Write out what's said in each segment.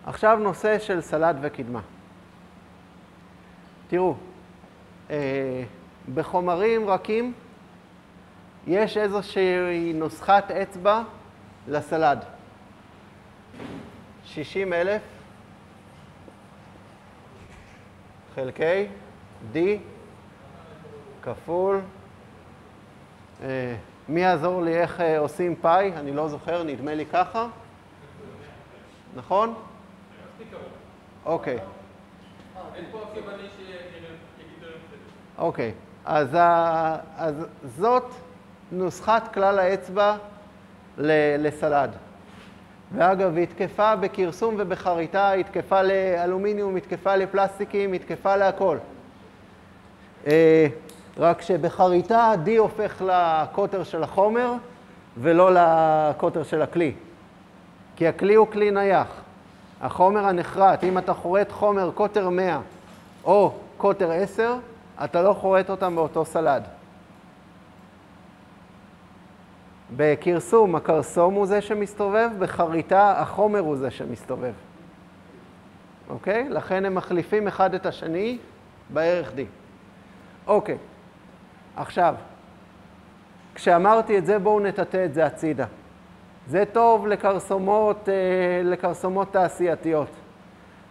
עכשיו נושא של סלט וקדמה. תראו, בחומרים רכים יש איזושהי נוסחת אצבע לסלד. 60,000 חלקי D כפול, מי יעזור לי איך עושים פאי? אני לא זוכר, נדמה לי ככה. נכון? אוקיי. אין פה אף יווני שיגיד לנו את זה. אוקיי, אז זאת נוסחת כלל האצבע לסלד. ואגב, היא תקפה בכרסום ובחריטה, היא תקפה לאלומיניום, היא תקפה לפלסטיקים, היא תקפה להכל. רק שבחריטה D הופך לקוטר של החומר ולא לקוטר של הכלי. כי הכלי הוא כלי נייח. החומר הנחרט, אם אתה חורט חומר קוטר 100 או קוטר 10, אתה לא חורט אותם באותו סלד. בכרסום, הכרסום הוא זה שמסתובב, בחריטה החומר הוא זה שמסתובב. אוקיי? לכן הם מחליפים אחד את השני בערך D. אוקיי. עכשיו, כשאמרתי את זה, בואו נטאטא את זה הצידה. זה טוב לקרסומות תעשייתיות.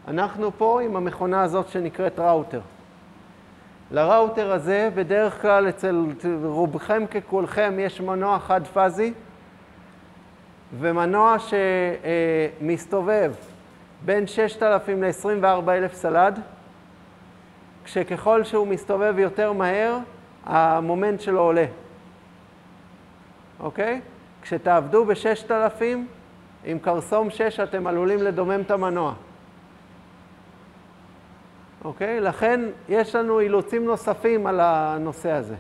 אנחנו פה עם המכונה הזאת שנקראת ראוטר. לראוטר הזה, בדרך כלל אצל רובכם ככולכם, יש מנוע חד-פאזי, ומנוע שמסתובב בין 6,000 ל-24,000 סלד, כשככל שהוא מסתובב יותר מהר, המומנט שלו עולה. אוקיי? כשתעבדו ב-6,000, עם קרסום 6 אתם עלולים לדומם את המנוע. אוקיי? לכן יש לנו אילוצים נוספים על הנושא הזה.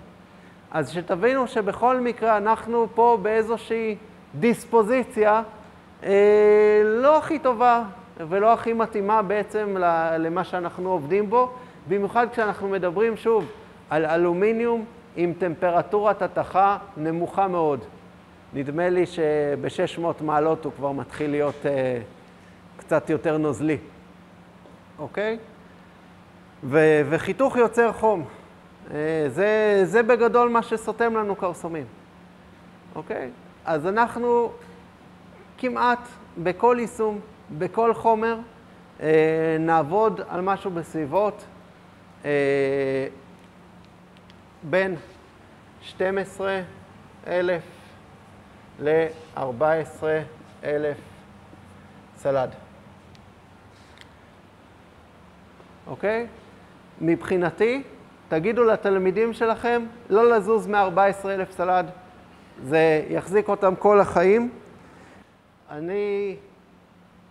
אז שתבינו שבכל מקרה אנחנו פה באיזושהי דיספוזיציה לא הכי טובה ולא הכי מתאימה בעצם למה שאנחנו עובדים בו, במיוחד כשאנחנו מדברים שוב על אלומיניום עם טמפרטורת התכה נמוכה מאוד. נדמה לי שב-600 מעלות הוא כבר מתחיל להיות קצת יותר נוזלי. אוקיי? וחיתוך יוצר חום. זה בגדול מה שסותם לנו קרסומים. אוקיי? אז אנחנו כמעט בכל יישום, בכל חומר, נעבוד על משהו בסביבות בין 12,000 ל-14,000 סלד. אוקיי? מבחינתי, תגידו לתלמידים שלכם לא לזוז מ-14,000 סלד. זה יחזיק אותם כל החיים. אני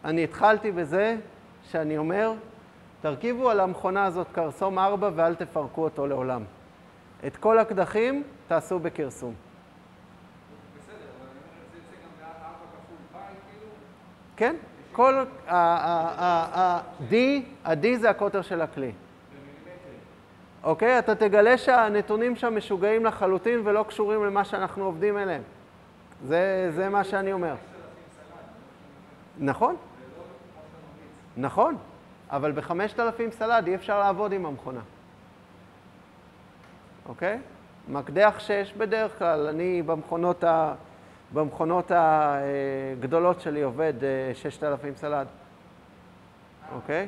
התחלתי בזה שאני אומר, תרכיבו על המכונה הזאת קרסום 4 ואל תפרקו אותו לעולם. את כל הקדחים תעשו בכרסום. בסדר, אבל אני אומר, זה יצא גם 4 כפול פאי, כאילו? כן, כל ה-D זה הקוטר של הכלי. אוקיי? אתה תגלה שהנתונים שם משוגעים לחלוטין ולא קשורים למה שאנחנו עובדים אליהם. זה מה שאני אומר. נכון? נכון, אבל ב-5,000 סלד אי אפשר לעבוד עם המכונה. אוקיי? מקדח 6 בדרך כלל, אני במכונות הגדולות שלי עובד 6,000 סלד. אוקיי?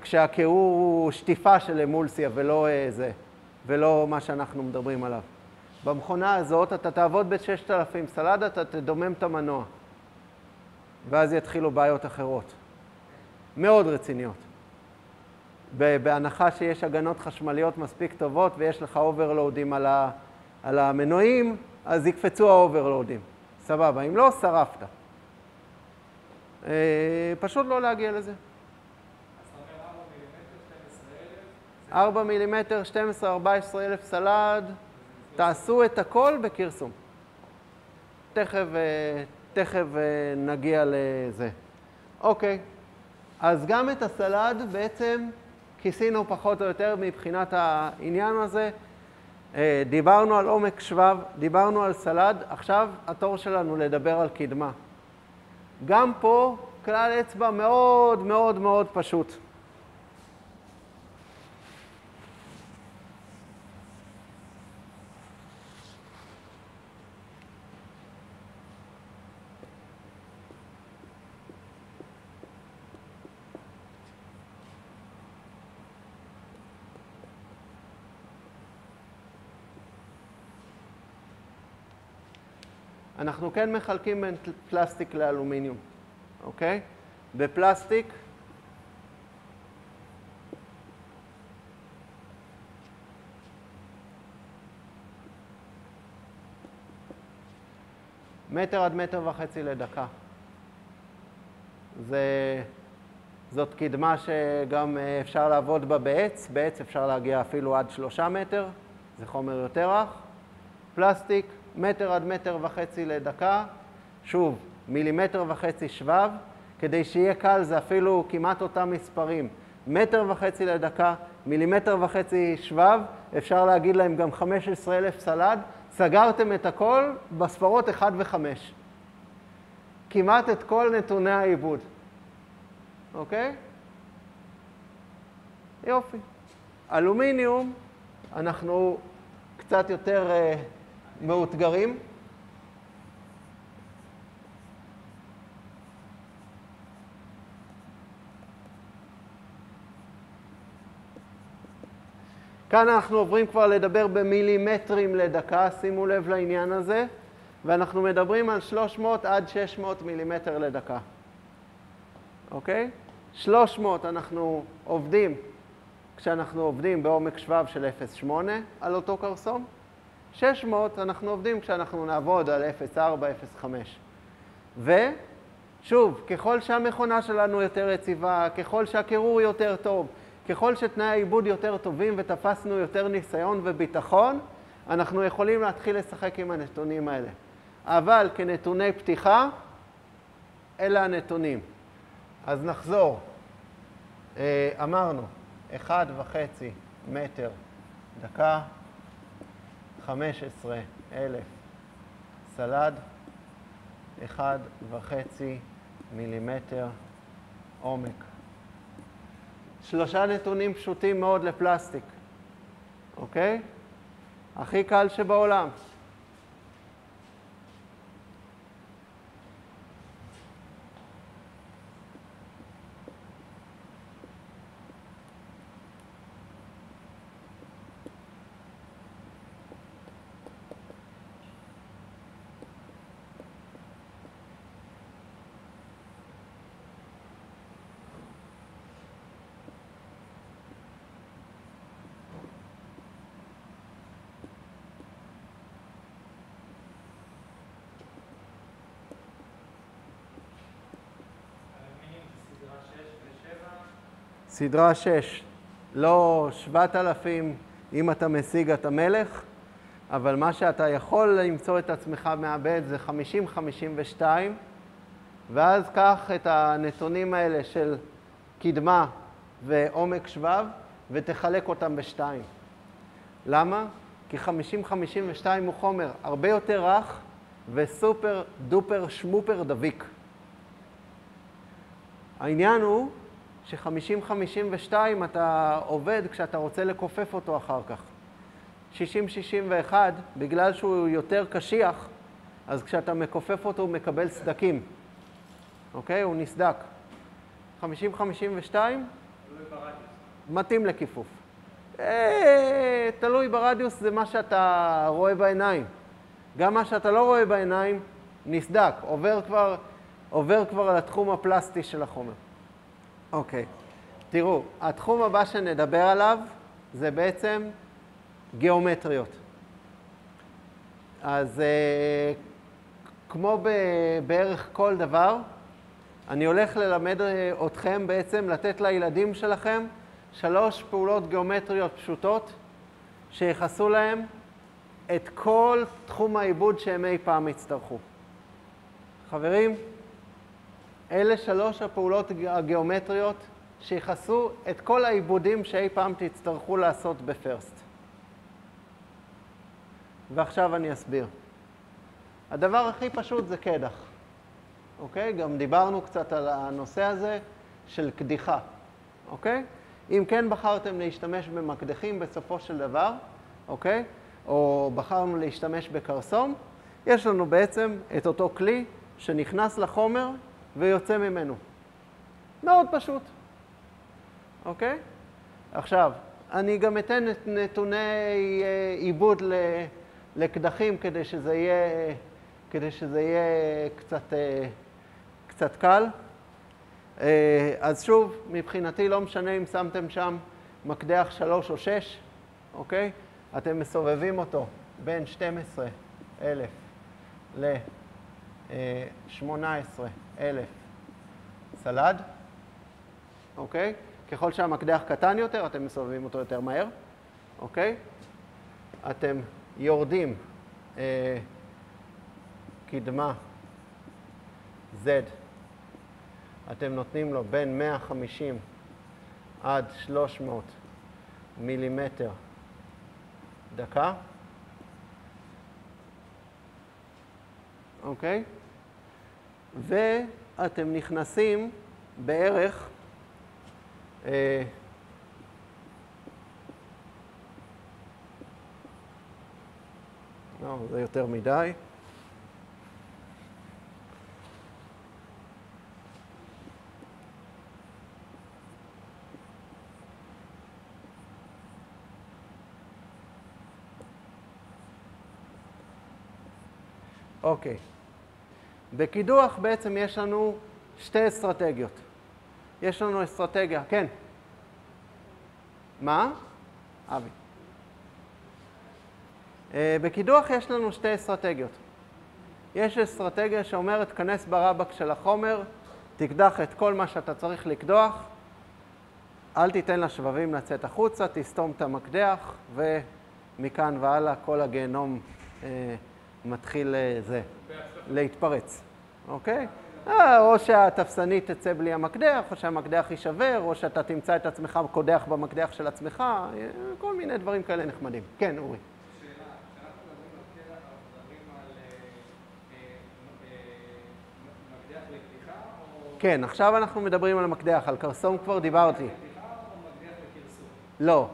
כשהקירור הוא שטיפה של אמולסיה ולא מה שאנחנו מדברים עליו. במכונה הזאת אתה תעבוד ב-6,000 סלד, אתה תדומם את המנוע. ואז יתחילו בעיות אחרות. מאוד רציניות. בהנחה שיש הגנות חשמליות מספיק טובות ויש לך אוברלודים על המנועים, אז יקפצו האוברלודים. סבבה, אם לא, שרפת. פשוט לא להגיע לזה. 4 מילימטר, 12,000-14,000 סלד, תעשו את הכל בכרסום. תכף נגיע לזה. אוקיי, אז גם את הסלד בעצם כיסינו פחות או יותר מבחינת העניין הזה. דיברנו על עומק שבב, דיברנו על סלד, עכשיו התור שלנו לדבר על קדמה. גם פה כלל אצבע מאוד מאוד מאוד פשוט. אנחנו כן מחלקים בין פלסטיק לאלומיניום, אוקיי? בפלסטיק מטר עד 1.5 מטר לדקה. זאת קדמה שגם אפשר לעבוד בה בעץ. בעץ אפשר להגיע אפילו עד 3 מטר, זה חומר יותר רך. פלסטיק, 1 מטר עד 1.5 מטר לדקה. שוב, 1.5 מילימטר שבב. כדי שיהיה קל זה אפילו כמעט אותם מספרים. 1.5 מטר לדקה, 1.5 מילימטר שבב. אפשר להגיד להם גם 15,000 סלד. סגרתם את הכל בספרות 1 ו-5. כמעט את כל נתוני העיבוד. אוקיי? יופי. אלומיניום, אנחנו קצת יותר מאותגרים. כאן אנחנו עוברים כבר לדבר במילימטרים לדקה, שימו לב לעניין הזה, ואנחנו מדברים על 300 עד 600 מילימטר לדקה. אוקיי? 300 אנחנו עובדים כשאנחנו עובדים בעומק שבב של 0.8 על אותו קרסום. 600 אנחנו עובדים כשאנחנו נעבוד על 0.4, 0.5. ושוב, ככל שהמכונה שלנו יותר יציבה, ככל שהקירור יותר טוב, ככל שתנאי העיבוד יותר טובים ותפסנו יותר ניסיון וביטחון, אנחנו יכולים להתחיל לשחק עם הנתונים האלה. אבל כנתוני פתיחה, אלה הנתונים. אז נחזור. אמרנו, 1.5 מטר דקה, 15,000 סלד, 1.5 מילימטר עומק. 3 נתונים פשוטים מאוד לפלסטיק, אוקיי? הכי קל שבעולם. סדרה 6, לא 7,000 אם אתה משיג את המלך, אבל מה שאתה יכול למצוא את עצמך מאבד זה 50-52, ואז קח את הנתונים האלה של קדמה ועומק שבב ותחלק אותם בשתיים. למה? כי 50-52 הוא חומר הרבה יותר רך וסופר דופר שמופר דביק. העניין הוא ש-50-52 אתה עובד כשאתה רוצה לקופף אותו אחר כך. 60-61, בגלל שהוא יותר קשיח, אז כשאתה מקופף אותו הוא מקבל סדקים. אוקיי? הוא נסדק. 50-52, מתאים לכיפוף. תלוי ברדיוס, זה מה שאתה רואה בעיניים. גם מה שאתה לא רואה בעיניים נסדק, עובר כבר לתחום הפלסטי של החומר. אוקיי, תראו, התחום הבא שנדבר עליו זה בעצם גיאומטריות. אז כמו בערך כל דבר, אני הולך ללמד אתכם בעצם לתת לילדים שלכם 3 פעולות גיאומטריות פשוטות שיחסו להם את כל תחום העיבוד שהם אי פעם יצטרכו. חברים, אלה 3 הפעולות הגיאומטריות שיחסו את כל העיבודים שאי פעם תצטרכו לעשות בפרסט. ועכשיו אני אסביר. הדבר הכי פשוט זה קדח, אוקיי? גם דיברנו קצת על הנושא הזה של קדיחה, אוקיי? אם כן בחרתם להשתמש במקדחים בסופו של דבר, אוקיי? או בחרנו להשתמש בקרסום, יש לנו בעצם את אותו כלי שנכנס לחומר ויוצא ממנו. מאוד פשוט, אוקיי? עכשיו, אני גם אתן את נתוני עיבוד לקדחים כדי שזה יהיה קצת קל. אז שוב, מבחינתי לא משנה אם שמתם שם מקדח 3 או 6, אוקיי? אתם מסובבים אותו בין 12,000 ל-18,000 סלד, אוקיי? ככל שהמקדח קטן יותר, אתם מסובבים אותו יותר מהר, אוקיי? אתם יורדים קדמה Z, אתם נותנים לו בין 150 עד 300 מילימטר דקה, אוקיי? ואתם נכנסים בערך לא, זה יותר מדי. אוקיי. בקידוח בעצם יש לנו שתי אסטרטגיות. יש לנו אסטרטגיה, כן. מה? אבי. בקידוח יש לנו שתי אסטרטגיות. יש אסטרטגיה שאומרת, כנס ברבק של החומר, תקדח את כל מה שאתה צריך לקדוח, אל תיתן לשבבים לצאת החוצה, תסתום את המקדח, ומכאן והלאה כל הגיהנום מתחיל להתפרץ. אוקיי? או שהתפסנית תצא בלי המקדח, או שהמקדח יישבר, או שאתה תמצא את עצמך קודח במקדח של עצמך, כל מיני דברים כאלה נחמדים. כן, אורי. שאלה, כשאנחנו מדברים על קדח, אנחנו מדברים על מקדח לקדיחה או... כן, עכשיו אנחנו מדברים על מקדח, על קרסום כבר דיברתי. לקדיחה או מקדח לקרסום? לא,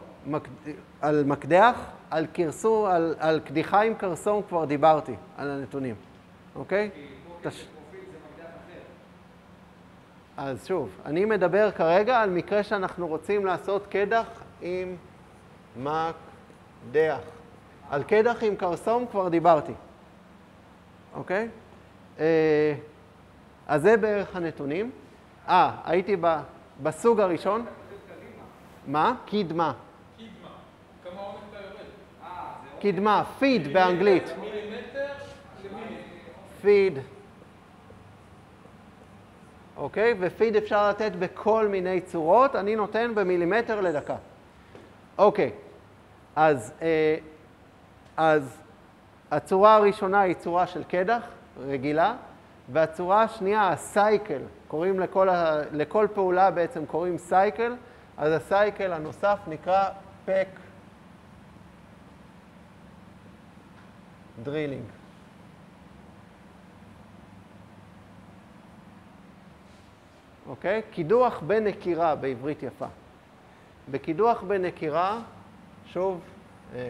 על מקדח, על קרסום, על קדיחה עם קרסום כבר דיברתי, על הנתונים. אוקיי? כי פה פרופיל זה מקדח אחר. אז שוב, אני מדבר כרגע על מקרה שאנחנו רוצים לעשות קדח עם מקדח. על קדח עם קרסום כבר דיברתי. אוקיי? אז זה בערך הנתונים. הייתי בסוג הראשון. מה? קדמה. קדמה. כמה עומק אתה יורד? קדמה, פיד באנגלית. מילימטר למילימטר. פיד. אוקיי? ופיד אפשר לתת בכל מיני צורות. אני נותן במילימטר לדקה. אוקיי. אז הצורה הראשונה היא צורה של קדח, רגילה, והצורה השנייה, הסייקל, קוראים לכל פעולה בעצם קוראים סייקל, אז הסייקל הנוסף נקרא פק דרילינג. אוקיי? קידוח בנקירה בעברית יפה. בקידוח בנקירה, שוב,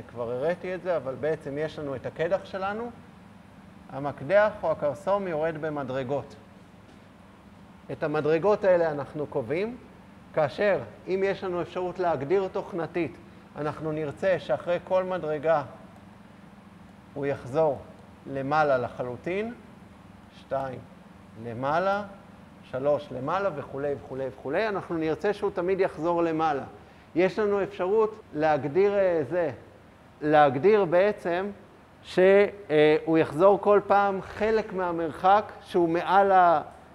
כבר הראיתי את זה, אבל בעצם יש לנו את הקדח שלנו. המקדח או הקרסום יורד במדרגות. את המדרגות האלה אנחנו קובעים, כאשר אם יש לנו אפשרות להגדיר תוכנתית, אנחנו נרצה שאחרי כל מדרגה הוא יחזור למעלה לחלוטין, 2 למעלה, 3 למעלה וכו' וכו' וכו'. אנחנו נרצה שהוא תמיד יחזור למעלה. יש לנו אפשרות להגדיר בעצם שהוא יחזור כל פעם חלק מהמרחק שהוא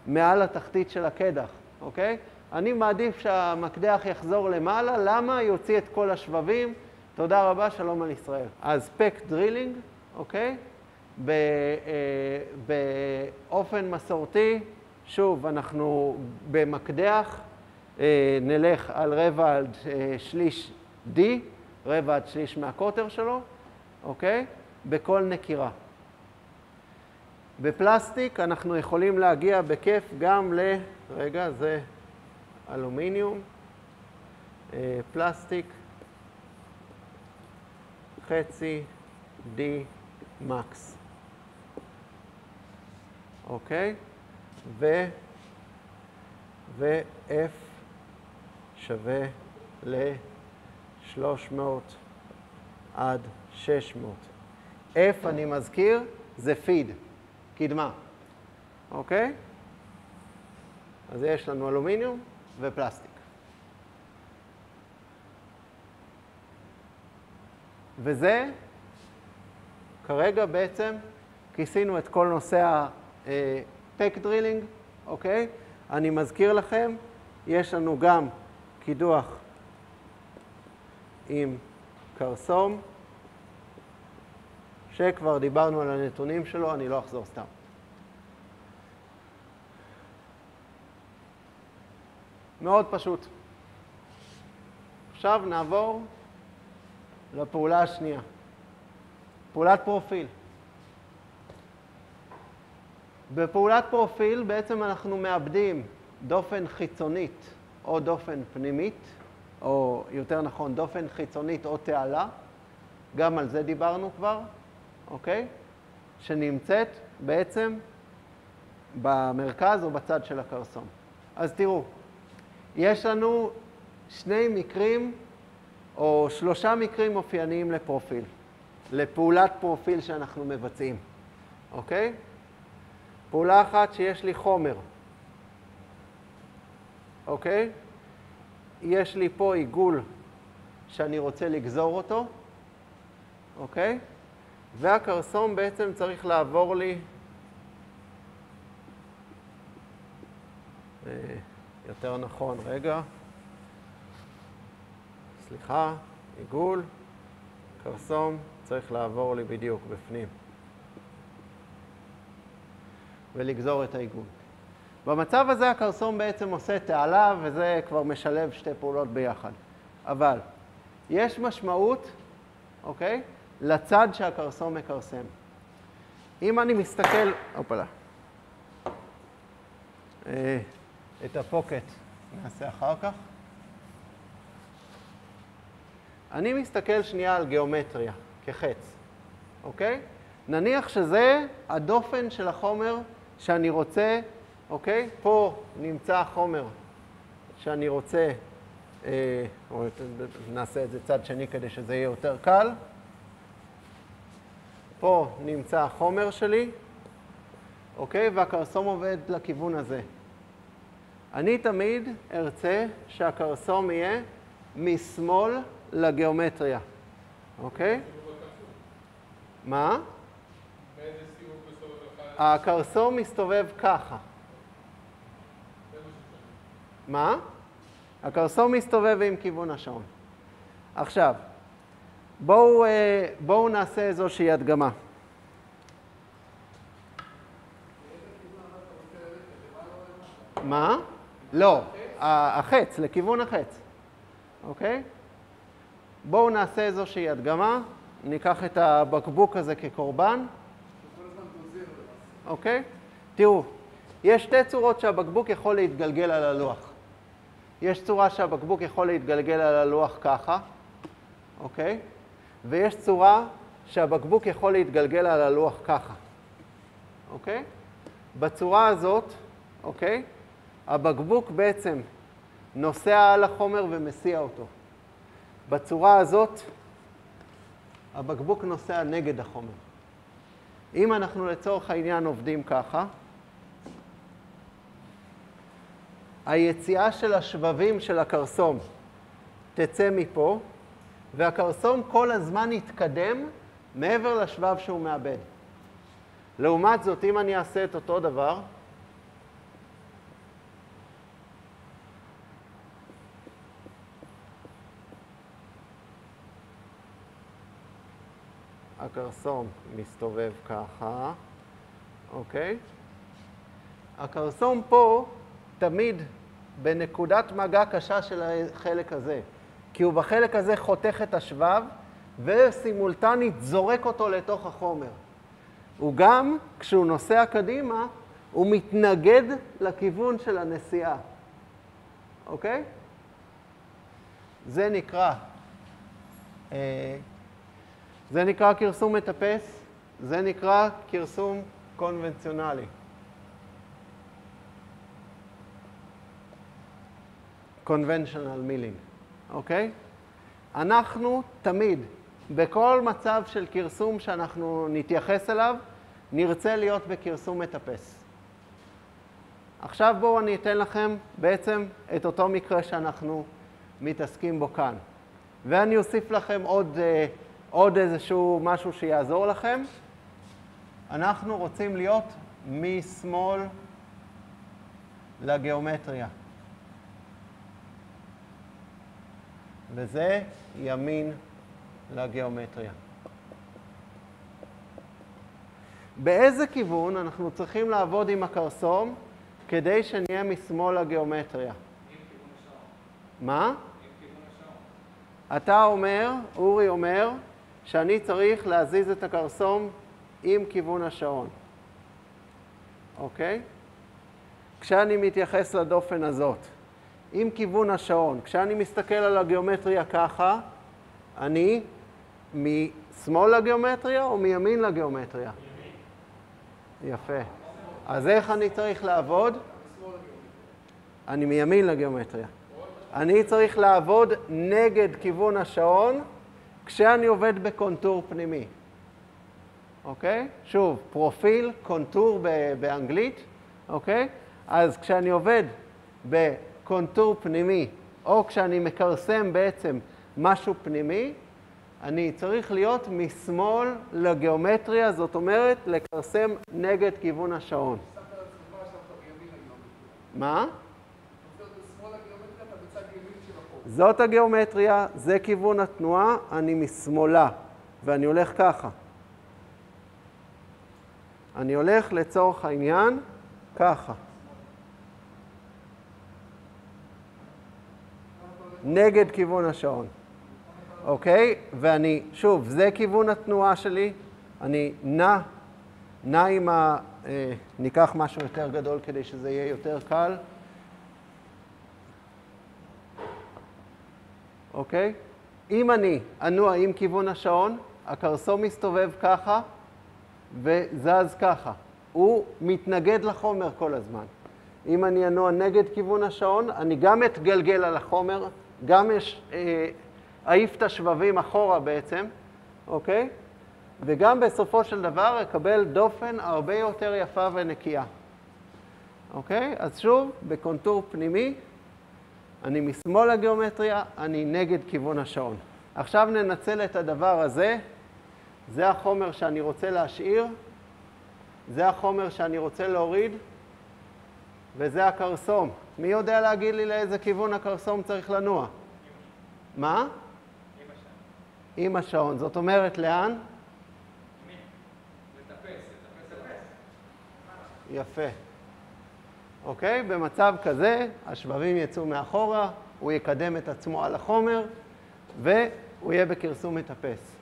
מעל התחתית של הקדח, אוקיי? אני מעדיף שהמקדח יחזור למעלה, למה? יוציא את כל השבבים. תודה רבה, שלום על ישראל. אז פק דרילינג, אוקיי? באופן מסורתי, שוב, אנחנו במקדח נלך על רבע עד שליש D, רבע עד שליש מהקוטר שלו, אוקיי? בכל נקירה. בפלסטיק אנחנו יכולים להגיע בכיף גם רגע, זה אלומיניום, פלסטיק, חצי D מקס. אוקיי? ו-F שווה ל-300 עד 600. F, אני מזכיר, זה פיד, קדמה. אוקיי? אז יש לנו אלומיניום ופלסטיק. וזה, כרגע בעצם, כיסינו את כל נושא ה-pack drilling, אוקיי? אני מזכיר לכם, יש לנו גם קידוח עם קרסום, שכבר דיברנו על הנתונים שלו, אני לא אחזור סתם. מאוד פשוט. עכשיו נעבור לפעולה השנייה. פעולת פרופיל. בפעולת פרופיל בעצם אנחנו מאבדים דופן חיצונית או דופן פנימית, או יותר נכון דופן חיצונית או תעלה. גם על זה דיברנו כבר, אוקיי? שנמצאת בעצם במרכז או בצד של הקרסום. אז תראו, יש לנו שני מקרים או 3 מקרים אופייניים לפרופיל, לפעולת פרופיל שאנחנו מבצעים, אוקיי? פעולה אחת שיש לי חומר, אוקיי? יש לי פה עיגול שאני רוצה לגזור אותו, אוקיי? והקרסום בעצם צריך לעבור לי, יותר נכון, רגע, סליחה, עיגול, קרסום צריך לעבור לי בדיוק בפנים ולגזור את העיגול. במצב הזה הקרסום בעצם עושה תעלה, וזה כבר משלב שתי פעולות ביחד. אבל יש משמעות, אוקיי? לצד שהקרסום מקרסם. אם אני מסתכל, אופלה, את הפוקט נעשה אחר כך. אני מסתכל שנייה על גיאומטריה כחץ, אוקיי? נניח שזה הדופן של החומר שאני רוצה, אוקיי? פה נמצא החומר שאני רוצה, או נעשה את זה צד שני כדי שזה יהיה יותר קל. פה נמצא החומר שלי, אוקיי? והקרסום עובד לכיוון הזה. אני תמיד ארצה שהקרסום יהיה משמאל לגיאומטריה, אוקיי? מה? באיזה סיבוב מסתובב לך? הקרסום מסתובב ככה. מה? הקרסום מסתובב עם כיוון השעון. עכשיו, בואו נעשה איזושהי הדגמה. מה? לא, החץ, לכיוון החץ. אוקיי? בואו נעשה איזושהי הדגמה. ניקח את הבקבוק הזה כקורבן. אוקיי? תראו, יש שתי צורות שהבקבוק יכול להתגלגל על הלוח. יש צורה שהבקבוק יכול להתגלגל על הלוח ככה, אוקיי? ויש צורה שהבקבוק יכול להתגלגל על הלוח ככה, אוקיי? בצורה הזאת, אוקיי? הבקבוק בעצם נוסע על החומר ומסיע אותו. בצורה הזאת, הבקבוק נוסע נגד החומר. אם אנחנו לצורך העניין עובדים ככה, היציאה של השבבים של הקרסום תצא מפה, והקרסום כל הזמן יתקדם מעבר לשבב שהוא מאבד. לעומת זאת, אם אני אעשה את אותו דבר, הקרסום מסתובב ככה, אוקיי? הקרסום פה תמיד בנקודת מגע קשה של החלק הזה, כי הוא בחלק הזה חותך את השבב וסימולטנית זורק אותו לתוך החומר. הוא גם, כשהוא נוסע קדימה, הוא מתנגד לכיוון של הנסיעה. אוקיי? זה נקרא כרסום מטפס, זה נקרא כרסום קונבנציונלי. conventional milling, אוקיי? אנחנו תמיד, בכל מצב של כרסום שאנחנו נתייחס אליו, נרצה להיות בכרסום מטפס. עכשיו בואו אני אתן לכם בעצם את אותו מקרה שאנחנו מתעסקים בו כאן. ואני אוסיף לכם עוד איזשהו משהו שיעזור לכם. אנחנו רוצים להיות משמאל לגיאומטריה. וזה ימין לגיאומטריה. באיזה כיוון אנחנו צריכים לעבוד עם הקרסום כדי שנהיה משמאל לגיאומטריה? עם כיוון השעון. מה? עם כיוון השעון. אתה אומר, אורי אומר, שאני צריך להזיז את הקרסום עם כיוון השעון. אוקיי? כשאני מתייחס לדופן הזאת, עם כיוון השעון, כשאני מסתכל על הגיאומטריה ככה, אני משמאל לגיאומטריה או מימין לגיאומטריה? ימין. יפה. אז איך אני צריך לעבוד? אני מימין לגיאומטריה. אני צריך לעבוד נגד כיוון השעון כשאני עובד בקונטור פנימי. אוקיי? שוב, פרופיל, קונטור באנגלית. אוקיי? אז כשאני עובד בקונטור פנימי, או כשאני מקרסם בעצם משהו פנימי, אני צריך להיות משמאל לגיאומטריה, זאת אומרת, לקרסם נגד כיוון השעון. מה? זאת הגיאומטריה, זה כיוון התנועה, אני משמאלה, ואני הולך ככה. אני הולך לצורך העניין ככה. נגד כיוון השעון. אוקיי? ואני, שוב, זה כיוון התנועה שלי. אני נע עם ניקח משהו יותר גדול כדי שזה יהיה יותר קל. אוקיי? אם אני אנוע עם כיוון השעון, הקרסום מסתובב ככה וזז ככה. הוא מתנגד לחומר כל הזמן. אם אני אנוע נגד כיוון השעון, אני גם אתגלגל על החומר, גם אעיף את השבבים אחורה בעצם, אוקיי? וגם בסופו של דבר אקבל דופן הרבה יותר יפה ונקייה. אוקיי? אז שוב, בקונטור פנימי, אני משמאל לגיאומטריה, אני נגד כיוון השעון. עכשיו ננצל את הדבר הזה. זה החומר שאני רוצה להשאיר, זה החומר שאני רוצה להוריד, וזה הקרסום. מי יודע להגיד לי לאיזה כיוון הקרסום צריך לנוע? מה? עם השעון. עם השעון. זאת אומרת, לאן? לטפס. יפה. אוקיי? במצב כזה, השבבים יצאו מאחורה, הוא יקדם את עצמו על החומר, והוא יהיה בכרסום מטפס.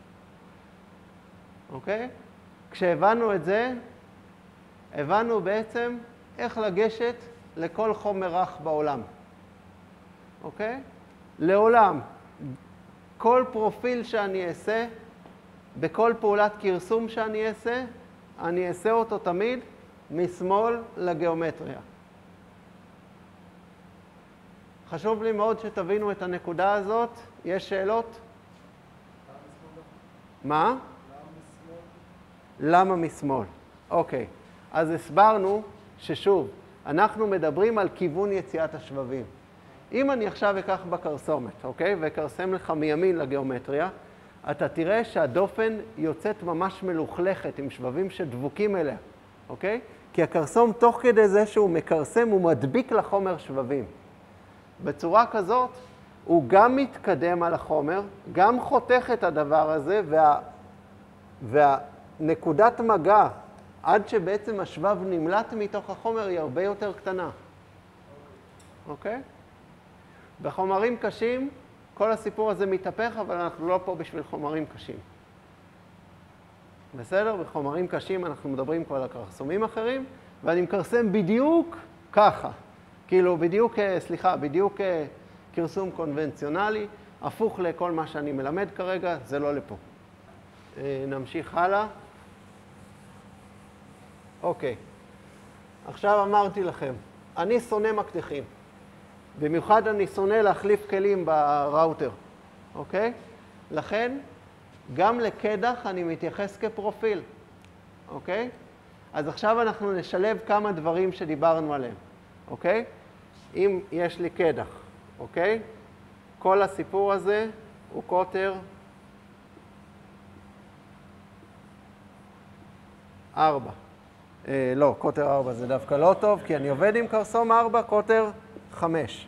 אוקיי? כשהבנו את זה, הבנו בעצם איך לגשת לכל חומר רך בעולם. אוקיי? לעולם, כל פרופיל שאני אעשה, בכל פעולת כרסום שאני אעשה, אני אעשה אותו תמיד משמאל לגיאומטריה. חשוב לי מאוד שתבינו את הנקודה הזאת. יש שאלות? מה? למה משמאל? אוקיי. אז הסברנו ששוב, אנחנו מדברים על כיוון יציאת השבבים. אם אני עכשיו אקח בקרסומת, אוקיי? וקרסם לך מימין לגיאומטריה, אתה תראה שהדופן יוצאת ממש מלוכלכת עם שבבים שדבוקים אליה, אוקיי? כי הקרסום תוך כדי זה שהוא מקרסם, הוא מדביק לחומר שבבים. בצורה כזאת, הוא גם מתקדם על החומר, גם חותך את הדבר הזה, והנקודת מגע, עד שבעצם השבב נמלט מתוך החומר, היא הרבה יותר קטנה. אוקיי? בחומרים קשים, כל הסיפור הזה מתהפך, אבל אנחנו לא פה בשביל חומרים קשים. בסדר? בחומרים קשים אנחנו מדברים כבר על כרסומים אחרים, ואני מכרסם בדיוק ככה. כאילו, בדיוק כרסום קונבנציונלי, הפוך לכל מה שאני מלמד כרגע, זה לא לפה. נמשיך הלאה. אוקיי. עכשיו אמרתי לכם, אני שונא מקדחים. במיוחד אני שונא להחליף כלים בראוטר, אוקיי? לכן, גם לקדח אני מתייחס כפרופיל, אוקיי? אז עכשיו אנחנו נשלב כמה דברים שדיברנו עליהם, אוקיי? אם יש לי קדח, אוקיי? כל הסיפור הזה הוא קוטר 4. לא, קוטר 4 זה דווקא לא טוב, כי אני עובד עם כרסום 4, קוטר 5.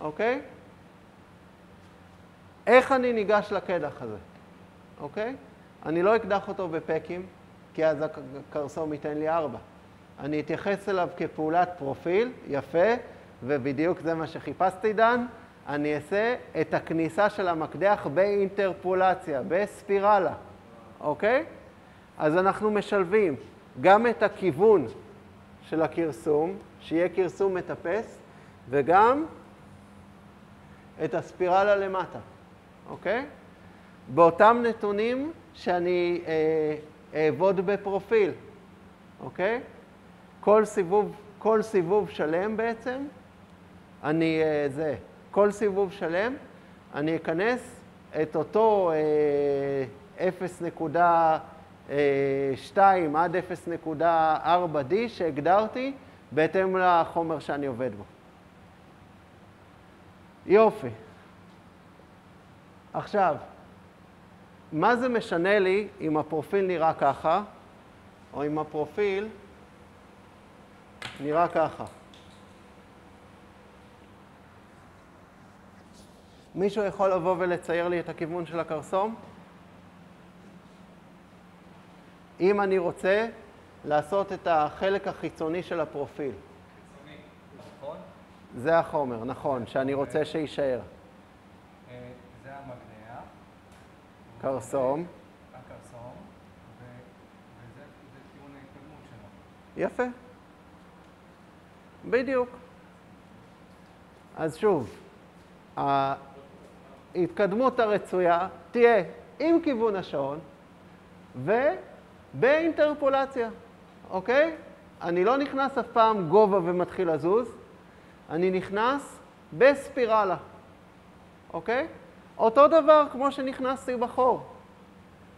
אוקיי? איך אני ניגש לקדח הזה? אוקיי? אני לא אקדח אותו בפקים, כי אז הכרסום ייתן לי 4. אני אתייחס אליו כפעולת פרופיל, יפה, ובדיוק זה מה שחיפשתי, דן. אני אעשה את הכניסה של המקדח באינטרפולציה, בספירלה. אוקיי? אז אנחנו משלבים גם את הכיוון של הכרסום, שיהיה כרסום מטפס, וגם את הספירלה למטה, אוקיי? באותם נתונים שאני אעבוד בפרופיל, אוקיי? כל סיבוב שלם בעצם, כל סיבוב שלם, אני אכנס את אותו 0.2 עד 0.4D שהגדרתי בהתאם לחומר שאני עובד בו. יופי. עכשיו, מה זה משנה לי אם הפרופיל נראה ככה, או אם הפרופיל נראה ככה? מישהו יכול לבוא ולצייר לי את הכיוון של הכרסום? אם אני רוצה לעשות את החלק החיצוני של הפרופיל. חיצוני, נכון? זה החומר, נכון, שאני רוצה שיישאר. זה המקדח. כרסום. הכרסום, וזה כיוון ההתקדמות שלו. יפה. בדיוק. אז שוב, ההתקדמות הרצויה תהיה עם כיוון השעון ובאינטרפולציה, אוקיי? אני לא נכנס אף פעם גובה ומתחיל לזוז, אני נכנס בספירלה, אוקיי? אותו דבר כמו שנכנסתי בחור.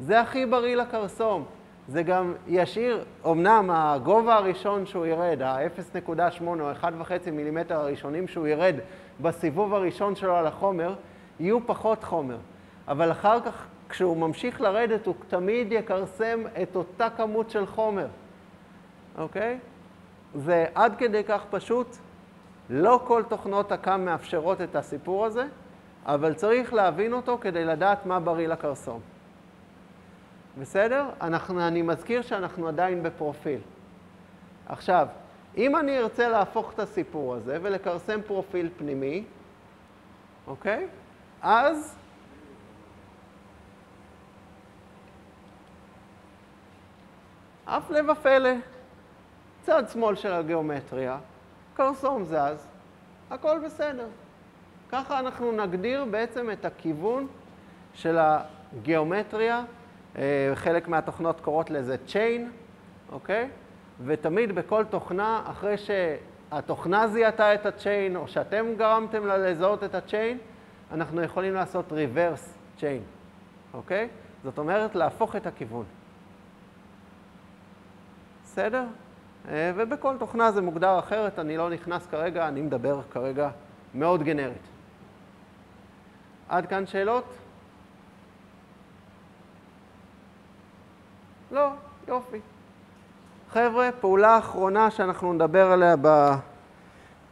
זה הכי בריא לכרסום. זה גם ישאיר, אמנם הגובה הראשון שהוא ירד, ה-0.8 או 1.5 מילימטר הראשונים שהוא ירד בסיבוב הראשון שלו על החומר, יהיו פחות חומר. אבל אחר כך, כשהוא ממשיך לרדת, הוא תמיד יקרסם את אותה כמות של חומר. אוקיי? זה עד כדי כך פשוט. לא כל תוכנות הקם מאפשרות את הסיפור הזה, אבל צריך להבין אותו כדי לדעת מה בריא לכרסום. בסדר? אני מזכיר שאנחנו עדיין בפרופיל. עכשיו, אם אני ארצה להפוך את הסיפור הזה ולקרסם פרופיל פנימי, אוקיי? אז הפלא ופלא, צד שמאל של הגיאומטריה, כרסום זז, הכל בסדר. ככה אנחנו נגדיר בעצם את הכיוון של הגיאומטריה. חלק מהתוכנות קוראות לזה chain, אוקיי? ותמיד בכל תוכנה, אחרי שהתוכנה זיהתה את ה-chain, או שאתם גרמתם לה לזהות את ה-chain, אנחנו יכולים לעשות reverse chain, אוקיי? זאת אומרת, להפוך את הכיוון. בסדר? ובכל תוכנה זה מוגדר אחרת, אני לא נכנס כרגע, אני מדבר כרגע מאוד גנרית. עד כאן שאלות? לא, יופי. חבר'ה, פעולה אחרונה שאנחנו נדבר עליה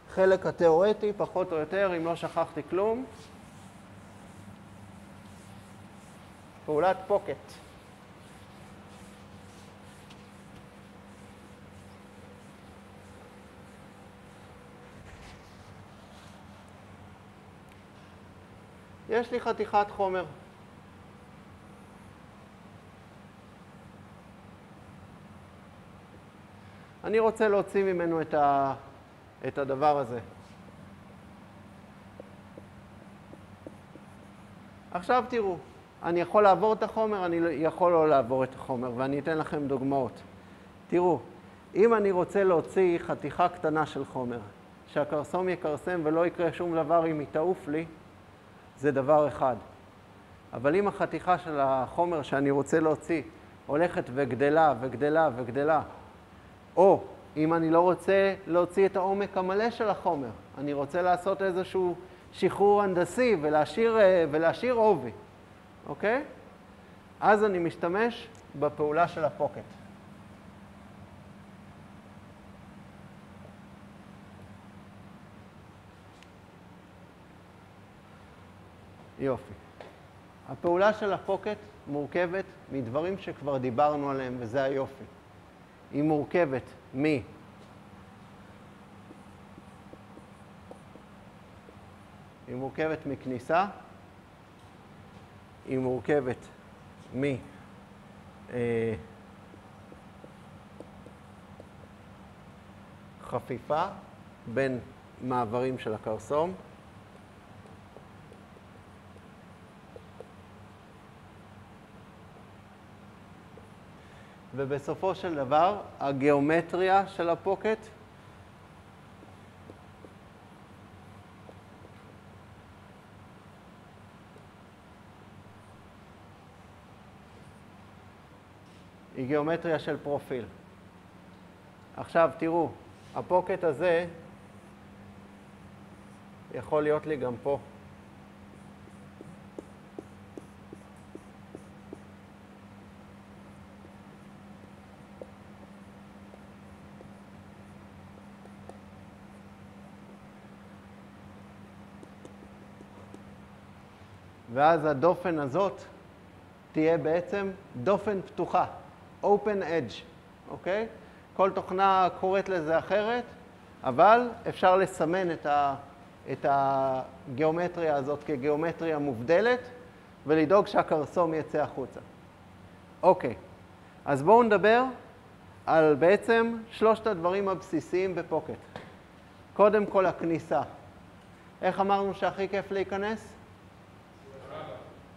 בחלק התיאורטי, פחות או יותר, אם לא שכחתי כלום. פעולת פוקט. יש לי חתיכת חומר. אני רוצה להוציא ממנו את הדבר הזה. עכשיו תראו, אני יכול לעבור את החומר, אני יכול לא לעבור את החומר, ואני אתן לכם דוגמאות. תראו, אם אני רוצה להוציא חתיכה קטנה של חומר, שהקרסום יקרסם ולא יקרה שום דבר אם היא תעוף לי, זה דבר אחד. אבל אם החתיכה של החומר שאני רוצה להוציא הולכת וגדלה וגדלה וגדלה, או אם אני לא רוצה להוציא את העומק המלא של החומר, אני רוצה לעשות איזשהו שחרור הנדסי ולהשאיר עובי, אוקיי? אז אני משתמש בפעולה של הפוקט. יופי. הפעולה של הפוקט מורכבת מדברים שכבר דיברנו עליהם, וזה היופי. היא מורכבת היא מורכבת מכניסה, היא מורכבת מחפיפה בין מעברים של הקרסום, ובסופו של דבר, הגיאומטריה של הפוקט היא גיאומטריה של פרופיל. עכשיו תראו, הפוקט הזה יכול להיות לי גם פה. ואז הדופן הזאת תהיה בעצם דופן פתוחה, open edge, אוקיי? כל תוכנה קוראת לזה אחרת, אבל אפשר לסמן את הגיאומטריה הזאת כגיאומטריה מובדלת, ולדאוג שהקרסום יצא החוצה. אוקיי, אז בואו נדבר על בעצם שלושת הדברים הבסיסיים בפוקט. קודם כל הכניסה. איך אמרנו שהכי כיף להיכנס?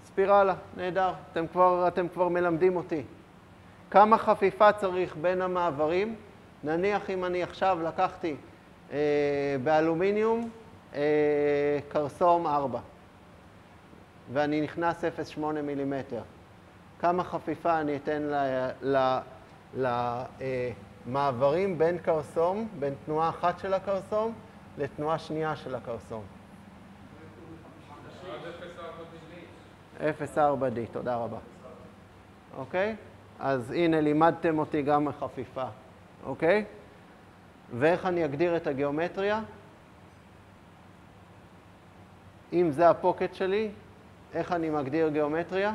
ספירלה, נהדר, אתם כבר מלמדים אותי. כמה חפיפה צריך בין המעברים? נניח אם אני עכשיו לקחתי באלומיניום קרסום 4, ואני נכנס 0.8 מילימטר. כמה חפיפה אני אתן למעברים בין קרסום, בין תנועה אחת של הקרסום לתנועה שנייה של הקרסום? 0.4D, תודה רבה. אוקיי? אז הנה, לימדתם אותי גם החפיפה. אוקיי? ואיך אני אגדיר את הגיאומטריה? אם זה הפוקט שלי, איך אני מגדיר גיאומטריה?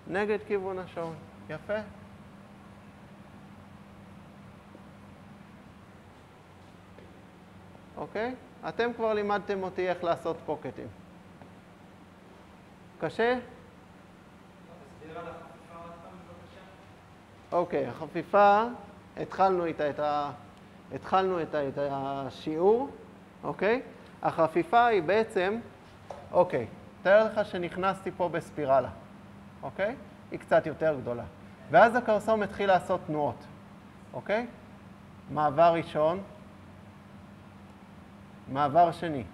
נגד כיוון השעון. יפה. אוקיי? אתם כבר לימדתם אותי איך לעשות פוקטים. קשה? תסביר על החפיפה עוד פעם, בבקשה. אוקיי, החפיפה, התחלנו את השיעור, אוקיי? החפיפה היא בעצם, אוקיי, תאר לך שנכנסתי פה בספירלה, אוקיי? היא קצת יותר גדולה. ואז הקרסום התחיל לעשות תנועות, אוקיי? מעבר ראשון, מעבר שני.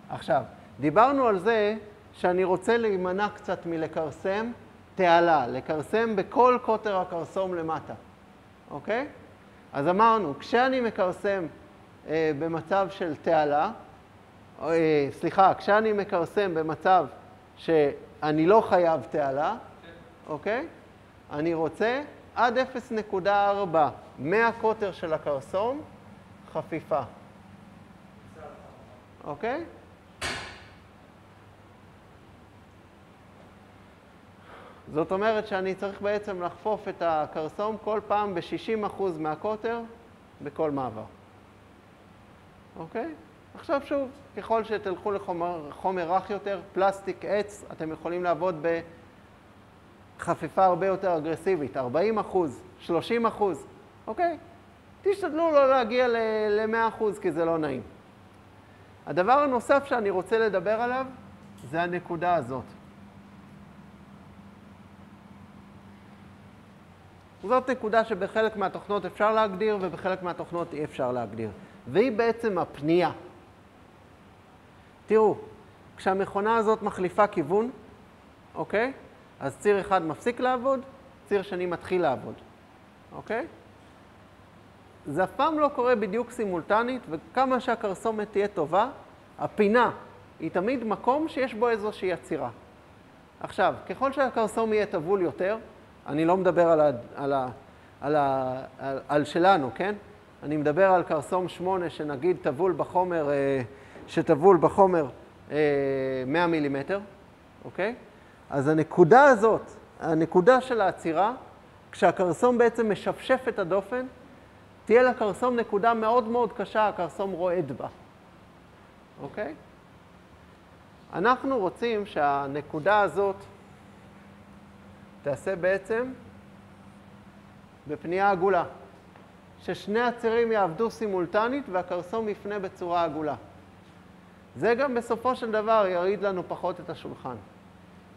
עכשיו, דיברנו על זה שאני רוצה להימנע קצת מלקרסם תעלה, לקרסם בכל קוטר הקרסום למטה, אוקיי? אז אמרנו, כשאני מקרסם במצב של תעלה, כשאני מקרסם במצב שאני לא חייב תעלה, אוקיי? אני רוצה עד 0.4 מהקוטר של הקרסום חפיפה. אוקיי? זאת אומרת שאני צריך בעצם לחפוף את הקרסום כל פעם ב-60% מהקוטר בכל מעבר. אוקיי? עכשיו שוב, ככל שתלכו לחומר רך יותר, פלסטיק, עץ, אתם יכולים לעבוד חפיפה הרבה יותר אגרסיבית, 40%, 30%, אוקיי? תשתדלו לא להגיע ל-100% כי זה לא נעים. הדבר הנוסף שאני רוצה לדבר עליו זה הנקודה הזאת. זאת נקודה שבחלק מהתוכנות אפשר להגדיר ובחלק מהתוכנות אי אפשר להגדיר. והיא בעצם הפנייה. תראו, כשהמכונה הזאת מחליפה כיוון, אוקיי? אז ציר אחד מפסיק לעבוד, ציר שני מתחיל לעבוד, אוקיי? זה אף פעם לא קורה בדיוק סימולטנית, וכמה שהקרסומת תהיה טובה, הפינה היא תמיד מקום שיש בו איזושהי עצירה. עכשיו, ככל שהקרסום יהיה טבול יותר, אני לא מדבר על שלנו, כן? אני מדבר על קרסום 8 שנגיד טבול בחומר 100 מילימטר, אוקיי? אז הנקודה הזאת, הנקודה של העצירה, כשהקרסום בעצם משפשף את הדופן, תהיה לקרסום נקודה מאוד מאוד קשה, הקרסום רועד בה, אוקיי? אנחנו רוצים שהנקודה הזאת תעשה בעצם בפנייה עגולה, ששני הצירים יעבדו סימולטנית והקרסום יפנה בצורה עגולה. זה גם בסופו של דבר יריד לנו פחות את השולחן.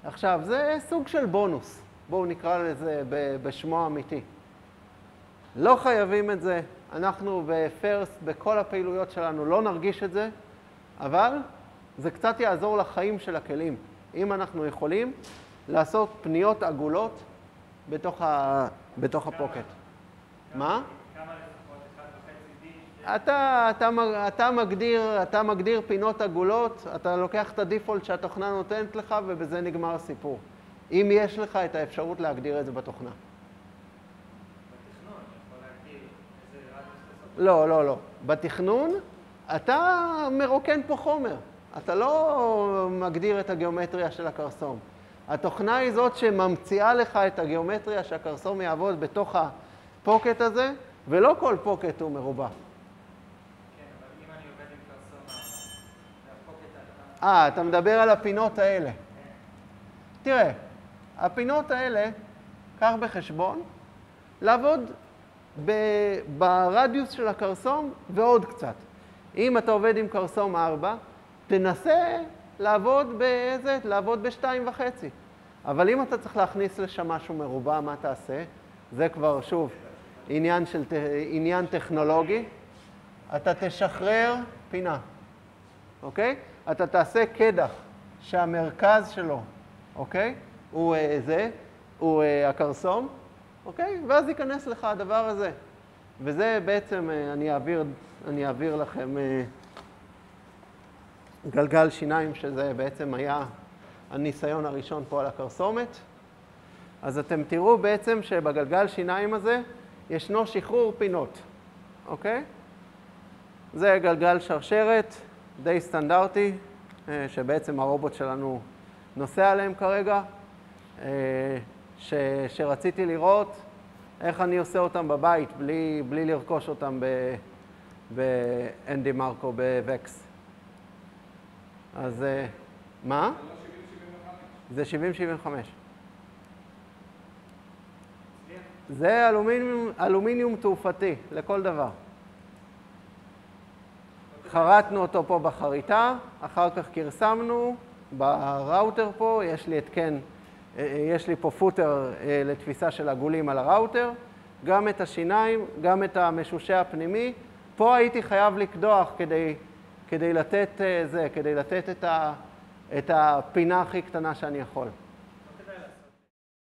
עכשיו, זה סוג של בונוס. בואו נקרא לזה בשמו האמיתי. לא חייבים את זה. אנחנו בפרסט, בכל הפעילויות שלנו, לא נרגיש את זה, אבל זה קצת יעזור לחיים של הכלים. אם אנחנו יכולים לעשות פניות עגולות בתוך הפוקט. מה? כמה לפחות 1.5D? אתה מגדיר פינות עגולות, אתה לוקח את הדיפולט שהתוכנה נותנת לך ובזה נגמר הסיפור. אם יש לך את האפשרות להגדיר את זה בתוכנה. בתכנון, יכול להגדיר איזה רדיוס לעשות? לא. בתכנון אתה מרוקן פה חומר. אתה לא מגדיר את הגיאומטריה של הקרסום. התוכנה היא זאת שממציאה לך את הגיאומטריה שהקרסום יעבוד בתוך הפוקט הזה, ולא כל פוקט הוא מרובע. כן, אבל אם אני עובד עם קרסום, והפוקט... אתה מדבר על הפינות האלה. תראה, הפינות האלה, קח בחשבון, לעבוד ברדיוס של הקרסום ועוד קצת. אם אתה עובד עם קרסום 4, תנסה לעבוד ב-2.5. אבל אם אתה צריך להכניס לשם משהו מרובע, מה תעשה? זה כבר, שוב, עניין טכנולוגי. אתה תשחרר פינה, אוקיי? אתה תעשה קדח שהמרכז שלו, אוקיי? הוא הקרסום, אוקיי? ואז ייכנס לך הדבר הזה. וזה בעצם, אני אעביר לכם גלגל שיניים, שזה בעצם היה הניסיון הראשון פה על הקרסומת. אז אתם תראו בעצם שבגלגל שיניים הזה ישנו שחרור פינות, אוקיי? זה גלגל שרשרת די סטנדרטי, שבעצם הרובוט שלנו נוסע עליהם כרגע, שרציתי לראות איך אני עושה אותם בבית, בלי לרכוש אותם באנדי מרקו בווקס. אז מה? זה 70-75. זה אלומיניום תעופתי לכל דבר. חרטנו אותו פה בחריטה, אחר כך קרסמנו בראוטר פה, יש לי פה פוטר לתפיסה של עגולים על הראוטר, גם את השיניים, גם את המשושע הפנימי. פה הייתי חייב לקדוח כדי לתת את הפינה הכי קטנה שאני יכול.